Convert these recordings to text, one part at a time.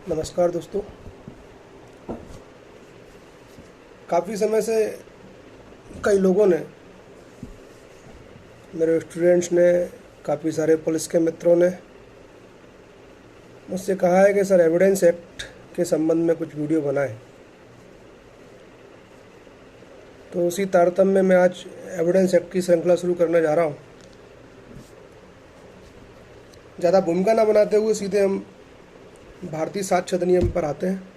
नमस्कार दोस्तों। काफ़ी समय से कई लोगों ने, मेरे स्टूडेंट्स ने, काफ़ी सारे पुलिस के मित्रों ने मुझसे कहा है कि सर एविडेंस एक्ट के संबंध में कुछ वीडियो बनाएं। तो उसी तारतम्य में आज एविडेंस एक्ट की श्रृंखला शुरू करने जा रहा हूँ। ज़्यादा भूमिका ना बनाते हुए सीधे हम भारतीय साक्ष्य अधिनियम पर आते हैं।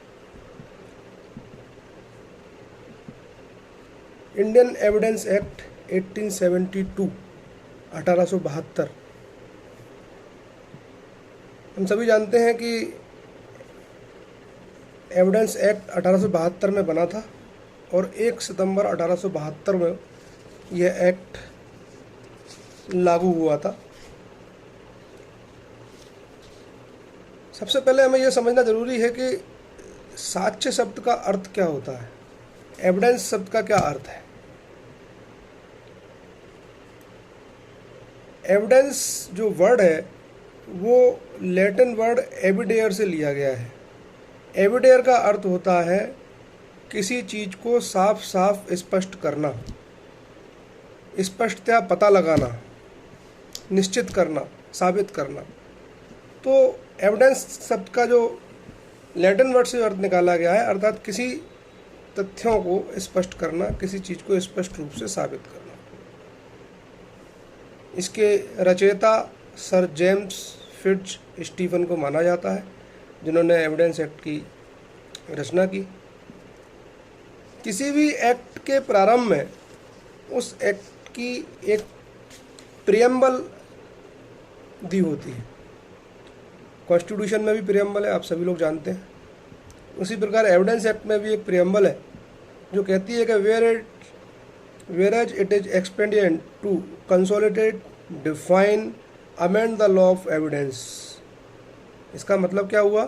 Indian evidence act 1872 1872। हम सभी जानते हैं कि एविडेंस एक्ट 1872 में बना था और 1 सितंबर 1872 में यह एक्ट लागू हुआ था। सबसे पहले हमें यह समझना जरूरी है कि साक्ष्य शब्द का अर्थ क्या होता है, एविडेंस शब्द का क्या अर्थ है। एविडेंस जो वर्ड है वो लैटिन वर्ड एविडेयर से लिया गया है। एविडेयर का अर्थ होता है किसी चीज को साफ साफ स्पष्ट करना, स्पष्टतया पता लगाना, निश्चित करना, साबित करना। तो एविडेंस शब्द का जो लैटिन वर्ड से अर्थ निकाला गया है, अर्थात किसी तथ्यों को स्पष्ट करना, किसी चीज को स्पष्ट रूप से साबित करना। इसके रचयिता सर जेम्स फिट्ज स्टीफन को माना जाता है, जिन्होंने एविडेंस एक्ट की रचना की। किसी भी एक्ट के प्रारंभ में उस एक्ट की एक प्रियम्बल दी होती है। कॉन्स्टिट्यूशन में भी प्रियम्बल है, आप सभी लोग जानते हैं। उसी प्रकार एविडेंस एक्ट में भी एक प्रियम्बल है जो कहती है कि whereas it is expedient to consolidate, define, amend the law of evidence। इसका मतलब क्या हुआ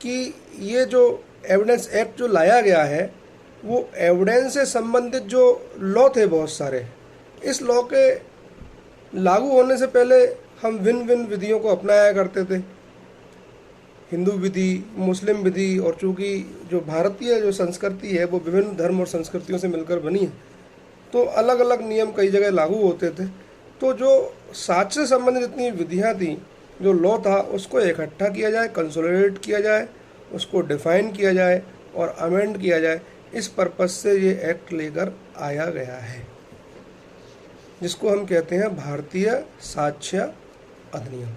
कि ये जो एविडेंस एक्ट जो लाया गया है वो एविडेंस से संबंधित जो लॉ थे बहुत सारे, इस लॉ के लागू होने से पहले हम भिन्न भिन्न विधियों को अपनाया करते थे, हिंदू विधि, मुस्लिम विधि। और चूँकि जो भारतीय जो संस्कृति है वो विभिन्न धर्म और संस्कृतियों से मिलकर बनी है, तो अलग अलग नियम कई जगह लागू होते थे। तो जो साक्ष्य से संबंधित जितनी विधियाँ थी, जो लॉ था, उसको इकट्ठा किया जाए, कंसोलिडेट किया जाए, उसको डिफाइन किया जाए और अमेंड किया जाए। इस पर्पस से ये एक्ट लेकर आया गया है, जिसको हम कहते हैं भारतीय साक्ष्य अधिनियम।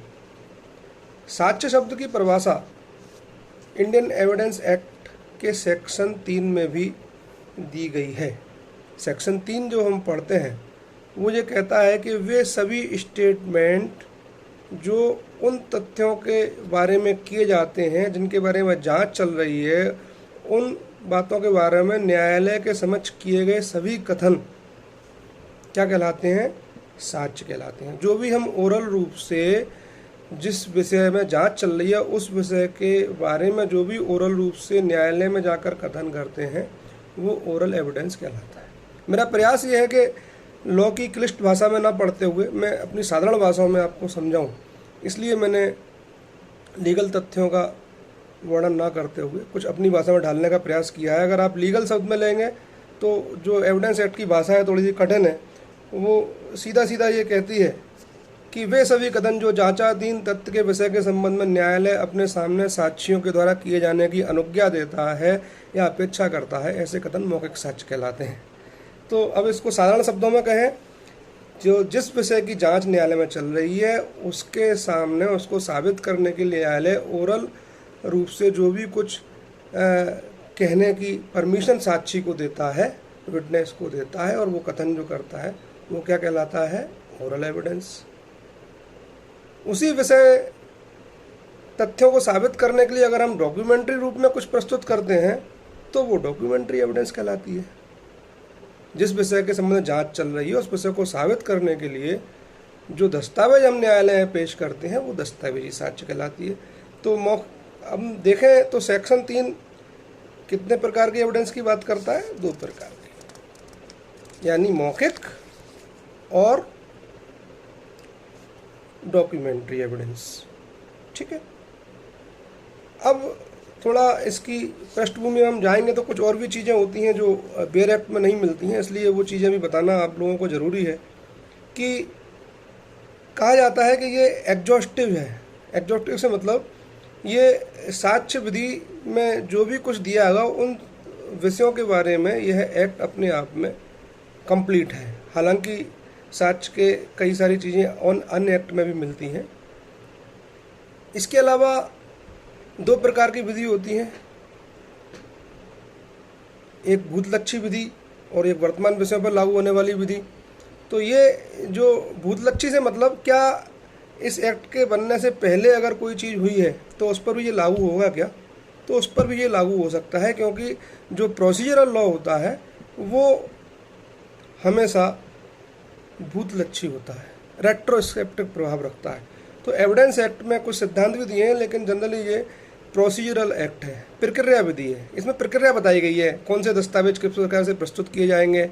साक्ष्य शब्द की परिभाषा इंडियन एविडेंस एक्ट के सेक्शन 3 में भी दी गई है। सेक्शन 3 जो हम पढ़ते हैं वो ये कहता है कि वे सभी स्टेटमेंट जो उन तथ्यों के बारे में किए जाते हैं जिनके बारे में जांच चल रही है, उन बातों के बारे में न्यायालय के समक्ष किए गए सभी कथन क्या कहलाते हैं? साक्ष्य कहलाते हैं। जो भी हम ओरल रूप से जिस विषय में जांच चल रही है उस विषय के बारे में जो भी ओरल रूप से न्यायालय में जाकर कथन करते हैं वो ओरल एविडेंस कहलाता है। मेरा प्रयास ये है कि लॉ की क्लिष्ट भाषा में ना पढ़ते हुए मैं अपनी साधारण भाषाओं में आपको समझाऊं, इसलिए मैंने लीगल तथ्यों का वर्णन ना करते हुए कुछ अपनी भाषा में ढालने का प्रयास किया है। अगर आप लीगल शब्द में लेंगे तो जो एविडेंस एक्ट की भाषा है थोड़ी सी कठिन है। वो सीधा सीधा ये कहती है कि वे सभी कथन जो जांचाधीन तथ्य के विषय के संबंध में न्यायालय अपने सामने साक्षियों के द्वारा किए जाने की अनुज्ञा देता है या अपेक्षा करता है, ऐसे कथन मौखिक साक्ष्य कहलाते हैं। तो अब इसको साधारण शब्दों में कहें, जो जिस विषय की जांच न्यायालय में चल रही है उसके सामने उसको साबित करने के लिए न्यायालय ओरल रूप से जो भी कुछ कहने की परमिशन साक्षी को देता है, विटनेस को देता है, और वो कथन जो करता है वो क्या कहलाता है? Oral evidence. उसी विषय तथ्यों को साबित करने के लिए अगर हम डॉक्यूमेंट्री रूप में कुछ प्रस्तुत करते हैं तो वो डॉक्यूमेंट्री एविडेंस कहलाती है। जिस विषय के संबंध में जांच चल रही है उस विषय को साबित करने के लिए जो दस्तावेज हम न्यायालय में पेश करते हैं वो दस्तावेजी साक्ष्य कहलाती है। तो हम देखें तो सेक्शन 3 कितने प्रकार की एविडेंस की बात करता है? 2 प्रकार की, यानी मौखिक और डॉक्यूमेंट्री एविडेंस। ठीक है। अब थोड़ा इसकी पृष्ठभूमि में हम जाएंगे तो कुछ और भी चीज़ें होती हैं जो बेयर एक्ट में नहीं मिलती हैं, इसलिए वो चीज़ें भी बताना आप लोगों को ज़रूरी है। कि कहा जाता है कि ये एग्जॉस्टिव है। एग्जॉस्टिव से मतलब ये साक्ष्य विधि में जो भी कुछ दिया होगा उन विषयों के बारे में यह एक्ट अपने आप में कंप्लीट है। हालांकि साक्ष्य के कई सारी चीज़ें अन्य एक्ट में भी मिलती हैं। इसके अलावा दो प्रकार की विधि होती हैं, एक भूतलक्षी विधि और एक वर्तमान विषयों पर लागू होने वाली विधि। तो ये जो भूतलक्षी से मतलब क्या इस एक्ट के बनने से पहले अगर कोई चीज़ हुई है तो उस पर भी ये लागू होगा क्या, तो उस पर भी ये लागू हो सकता है, क्योंकि जो प्रोसीजरल लॉ होता है वो हमेशा भूतलक्षी होता है, रेट्रोस्पेक्टिव प्रभाव रखता है। तो एविडेंस एक्ट में कुछ सिद्धांत भी दिए हैं, लेकिन जनरली ये प्रोसीजरल एक्ट है, प्रक्रिया विधि है। इसमें प्रक्रिया बताई गई है, कौन से दस्तावेज किस प्रकार से प्रस्तुत किए जाएंगे,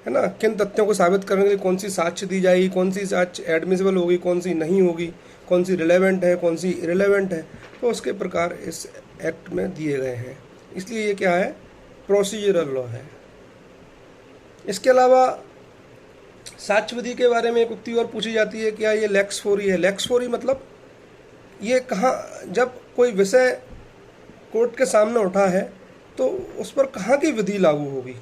है ना, किन तथ्यों को साबित करने के लिए कौन सी साक्ष्य दी जाएगी, कौन सी साक्ष्य एडमिसिबल होगी, कौन सी नहीं होगी, कौन सी रिलेवेंट है, कौन सी इरेलेवेंट है। तो उसके प्रकार इस एक्ट में दिए गए हैं, इसलिए ये क्या है, प्रोसीजरल लॉ है। इसके अलावा साक्ष्य विधि के बारे में एक उक्ति और पूछी जाती है, क्या ये लेक्स फोरी है। लेक्स फोरी मतलब ये कहाँ, जब कोई विषय कोर्ट के सामने उठा है तो उस पर कहाँ की विधि लागू होगी,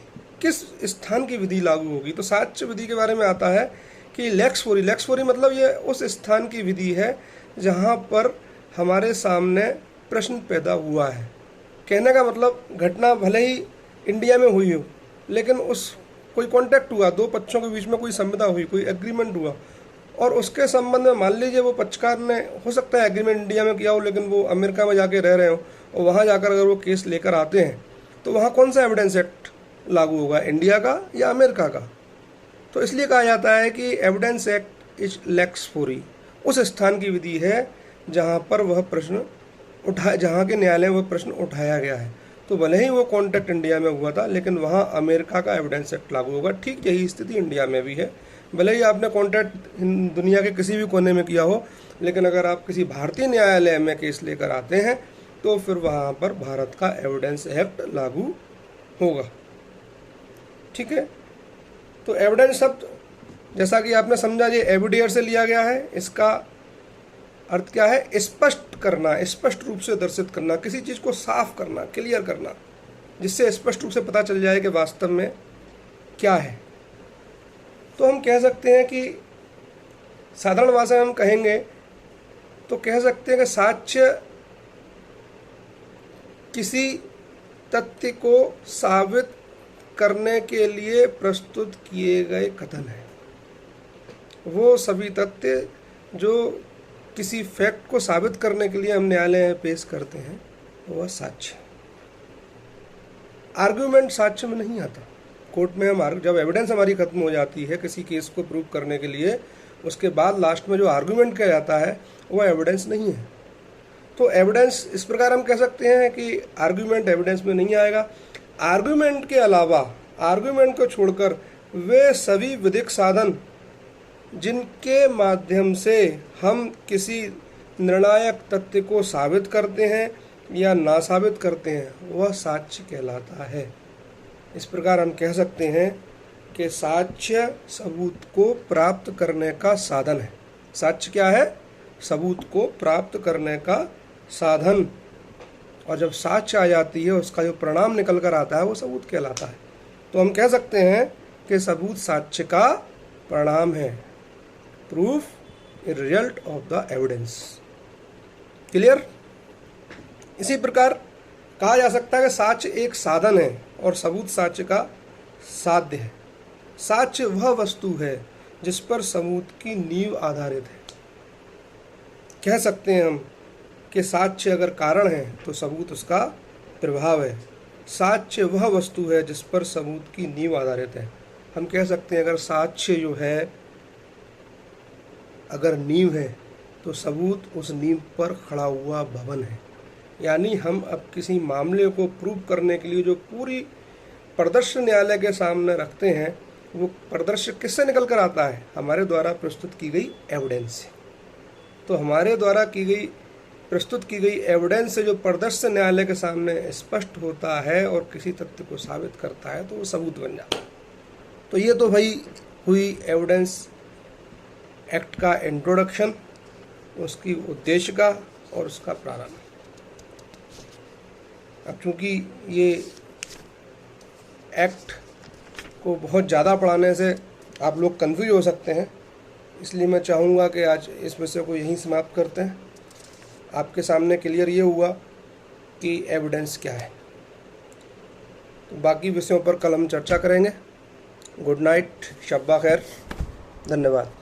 किस स्थान की विधि लागू होगी। तो साक्ष्य विधि के बारे में आता है कि लेक्स फोरी मतलब ये उस स्थान की विधि है जहाँ पर हमारे सामने प्रश्न पैदा हुआ है। कहने का मतलब घटना भले ही इंडिया में हुई हो, लेकिन उस कोई कॉन्टैक्ट हुआ, दो पक्षों के बीच में कोई संविदा हुई, कोई एग्रीमेंट हुआ, और उसके संबंध में मान लीजिए वो पक्षकार ने, हो सकता है एग्रीमेंट इंडिया में किया हो लेकिन वो अमेरिका में जाके रह रहे हो, और वहाँ जाकर अगर वो केस लेकर आते हैं तो वहाँ कौन सा एविडेंस एक्ट लागू होगा, इंडिया का या अमेरिका का। तो इसलिए कहा जाता है कि एविडेंस एक्ट इज लेक्स फोरी, उस स्थान की विधि है जहाँ पर वह प्रश्न जहाँ के न्यायालय में वह प्रश्न उठाया गया है। तो भले ही वो कॉन्टैक्ट इंडिया में हुआ था, लेकिन वहाँ अमेरिका का एविडेंस एक्ट लागू होगा। ठीक यही स्थिति इंडिया में भी है, भले ही आपने कॉन्टैक्ट दुनिया के किसी भी कोने में किया हो, लेकिन अगर आप किसी भारतीय न्यायालय में केस लेकर आते हैं तो फिर वहाँ पर भारत का एविडेंस एक्ट लागू होगा। ठीक है, तो एविडेंस शब्द जैसा कि आपने समझा, ये एविडेयर से लिया गया है। इसका अर्थ क्या है, स्पष्ट करना, स्पष्ट रूप से दर्शित करना, किसी चीज़ को साफ करना, क्लियर करना, जिससे स्पष्ट रूप से पता चल जाए कि वास्तव में क्या है। तो हम कह सकते हैं कि साधारण भाषा में हम कहेंगे तो कह सकते हैं कि साक्ष्य किसी तथ्य को साबित करने के लिए प्रस्तुत किए गए कथन हैं। वो सभी तथ्य जो किसी फैक्ट को साबित करने के लिए हम न्यायालय में पेश करते हैं वह साक्ष्य। आर्ग्यूमेंट साक्ष्य में नहीं आता। कोर्ट में हम जब एविडेंस हमारी खत्म हो जाती है किसी केस को प्रूव करने के लिए, उसके बाद लास्ट में जो आर्ग्यूमेंट किया जाता है वह एविडेंस नहीं है। तो एविडेंस इस प्रकार हम कह सकते हैं कि आर्ग्यूमेंट एविडेंस में नहीं आएगा। आर्ग्यूमेंट के अलावा, आर्ग्यूमेंट को छोड़कर वे सभी विधिक साधन जिनके माध्यम से हम किसी निर्णायक तथ्य को साबित करते हैं या ना साबित करते हैं वह साक्ष्य कहलाता है। इस प्रकार हम कह सकते हैं कि साक्ष्य सबूत को प्राप्त करने का साधन है। साक्ष्य क्या है, सबूत को प्राप्त करने का साधन। और जब साक्ष्य आ जाती है उसका जो परिणाम निकल कर आता है वो सबूत कहलाता है। तो हम कह सकते हैं कि सबूत साक्ष्य का परिणाम है, proof a result of the evidence. Clear. इसी प्रकार कहा जा सकता है कि साक्ष्य एक साधन है और सबूत साक्ष्य का साध्य है। साक्ष्य वह वस्तु है जिस पर सबूत की नींव आधारित है। कह सकते हैं हम कि साक्ष्य अगर कारण है तो सबूत उसका प्रभाव है। साक्ष्य वह वस्तु है जिस पर सबूत की नींव आधारित है। हम कह सकते हैं अगर साक्ष्य जो है, अगर नींव है तो सबूत उस नींव पर खड़ा हुआ भवन है। यानी हम अब किसी मामले को प्रूव करने के लिए जो पूरी परिदृश्य न्यायालय के सामने रखते हैं वो परिदृश्य किससे निकल कर आता है, हमारे द्वारा प्रस्तुत की गई एविडेंस से। तो हमारे द्वारा की गई प्रस्तुत की गई एविडेंस से जो प्रदर्शन न्यायालय के सामने स्पष्ट होता है और किसी तथ्य को साबित करता है तो वो सबूत बन जाता है। तो ये तो भाई हुई एविडेंस एक्ट का इंट्रोडक्शन, उसकी उद्देश्य का और उसका प्रारंभ। अब चूँकि ये एक्ट को बहुत ज़्यादा पढ़ाने से आप लोग कंफ्यूज हो सकते हैं, इसलिए मैं चाहूँगा कि आज इस विषय को यहीं समाप्त करते हैं। आपके सामने क्लियर ये हुआ कि एविडेंस क्या है। तो बाकी विषयों पर कल हम चर्चा करेंगे। गुड नाइट, शब्बा खैर, धन्यवाद।